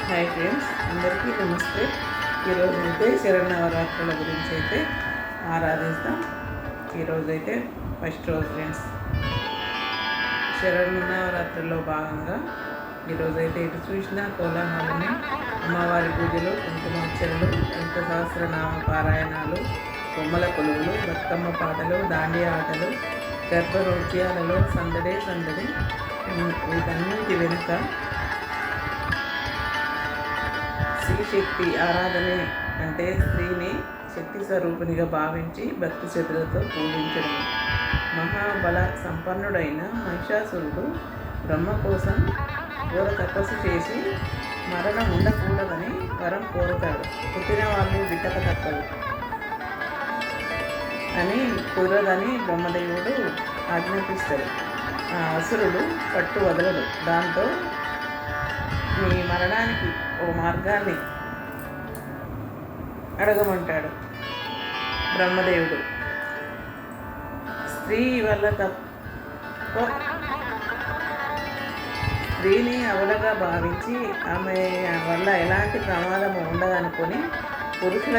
Hi friends, అందరికీ నమస్తే. ఈరోజు అయితే శరన్నవరాత్రుల గురించి అయితే ఆరాధిస్తాం. ఈరోజైతే ఫస్ట్ రోజు ఫ్రెండ్స్. శరన్నవరాత్రుల్లో భాగంగా ఈరోజైతే ఇటు చూసిన కోలాహలమే అమ్మవారి పూజలు, కుంకుమార్చనలు, లలిత సహస్రనామ పారాయణాలు, బొమ్మల కొలువులు, బతుకమ్మ పాటలు, దాండియా ఆటలు, గర్భనృత్యాలలో సందడే సందడి. వీటన్నిటి వెనుక శక్తి ఆరాధనే, అంటే స్త్రీని శక్తి స్వరూపిణిగా భావించి భక్తి శ్రద్ధలతో పూజించడం. మహాబల సంపన్నుడైన మహిషాసురుడు బ్రహ్మ కోసం ఘోర తపస్సు చేసి మరణం ఉండకూడదని వరం కోరుతాడు. పుట్టిన వాళ్ళు గిట్టక తప్పదు అని కుదరదని బ్రహ్మదేవుడు ఆజ్ఞాపిస్తాడు. ఆ అసురుడు పట్టు వదలడు. దాంతో నీ మరణానికి ఓ మార్గాన్ని అడగమంటాడు బ్రహ్మదేవుడు. స్త్రీని అవలగా భావించి ఆమె వల్ల ఎలాంటి ప్రమాదము ఉండదనుకొని పురుషుల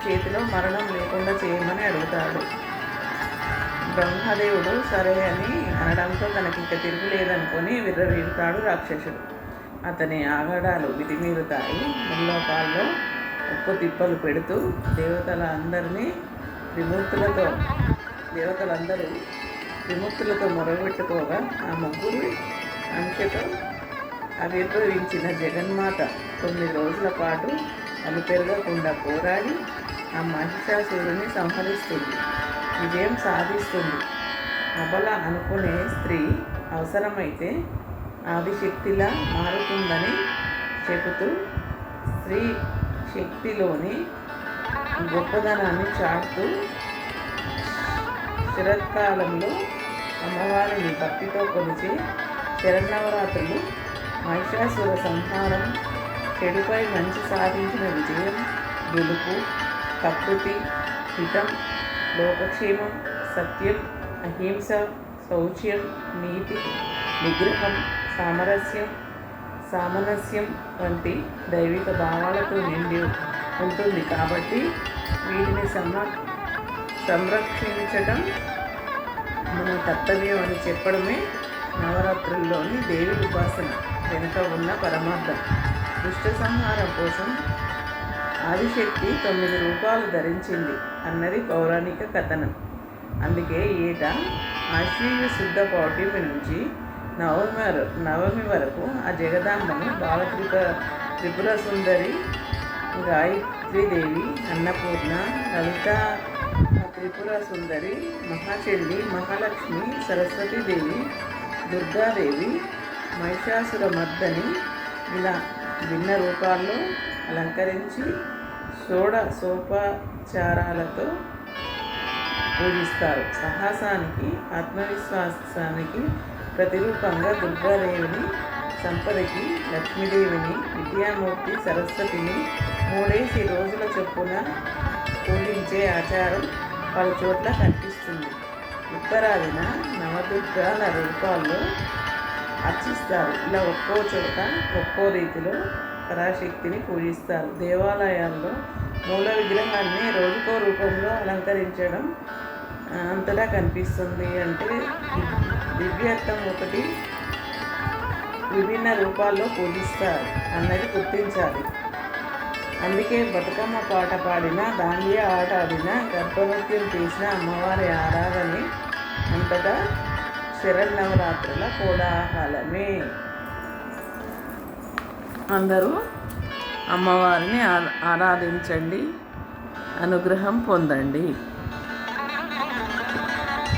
చేతిలో మరణం లేకుండా చేయమని అడుగుతాడు. బ్రహ్మదేవుడు సరే అని అనడంతో తనకి ఇంకా తిరుగులేదనుకొని విర్రవీగుతాడు రాక్షసుడు. అతని ఆగడాలు విధిమీరుతాయి. ముల్లోకాల్లో ఉప్పు తిప్పలు పెడుతూ దేవతలందరూ త్రిమూర్తులతో మొరబెట్టుకోగా ఆ ముగ్గురు అంశతో ఆవిర్భవించిన జగన్మాత 9 రోజుల పాటు అలు పెరగకుండా పోరాడి ఆ మహిషాసురుడిని సంహరిస్తుంది, విజయం సాధిస్తుంది. అబల అనుకునే స్త్రీ అవసరమైతే ఆదిశక్తిలా మారుతుందని చెబుతూ స్త్రీ శక్తిలోని గొప్పదనాన్ని చాటుతూ శరత్కాలంలో అమ్మవారిని భక్తితో కొలిచి శరన్నవరాత్రులు మహిషాసుర సంహారం, చెడుపై మంచి సాధించిన విజయం, గెలుపు, ప్రకృతి హితం, లోకక్షేమం, సత్యం, అహింస, శౌచ్యం, నీతి, నిగ్రహం, సామరస్యం వంటి దైవిక భావాలతో నిండి ఉంటుంది. కాబట్టి వీటిని సంరక్షించడం మన కర్తవ్యం అని చెప్పడమే నవరాత్రుల్లోని దేవి ఉపాసన వెనుక ఉన్న పరమార్థం. దుష్ట సంహారం కోసం ఆదిశక్తి 9 రూపాలు ధరించింది అన్నది పౌరాణిక కథనం. అందుకే ఏటా ఆశ్వీజ శుద్ధ పౌర్ణమి నుంచి నవమి వరకు ఆ జగదాంబను త్రిపుర సుందరి, గాయత్రీదేవి, అన్నపూర్ణ, లలిత త్రిపుర సుందరి, మహాచండి, మహాలక్ష్మి, సరస్వతీదేవి, దుర్గాదేవి, మహిషాసుర మర్దని ఇలా భిన్న రూపాల్లో అలంకరించి షోడశోపచారాలతో పూజిస్తారు. సాహసానికి, ఆత్మవిశ్వాసానికి ప్రతిరూపంగా దుర్గాదేవిని, సంపదకి లక్ష్మీదేవిని, విద్యామూర్తి సరస్వతిని 3 రోజుల చొప్పున పూజించే ఆచారం పలు చోట్ల కనిపిస్తుంది. ఉత్తరాదిన నవదుర్గాల రూపాల్లో అర్చిస్తారు. ఇలా ఒక్కో చోట ఒక్కో రీతిలో పరాశక్తిని పూజిస్తారు. దేవాలయాల్లో మూల విగ్రహాన్ని రోజుకో రూపంలో అలంకరించడం అంతటా కనిపిస్తుంది. అంటే దివ్యత్వం ఒకటి విభిన్న రూపాల్లో పూజిస్తారు అన్నది గుర్తించాలి. అందుకే బతుకమ్మ పాట పాడిన, దాండియా ఆట ఆడిన, గర్భనృత్యం చేసిన అమ్మవారి ఆరాధనే అంతటా శరన్నవరాత్రుల కోలాహలమే. అందరూ అమ్మవారిని ఆరాధించండి, అనుగ్రహం పొందండి.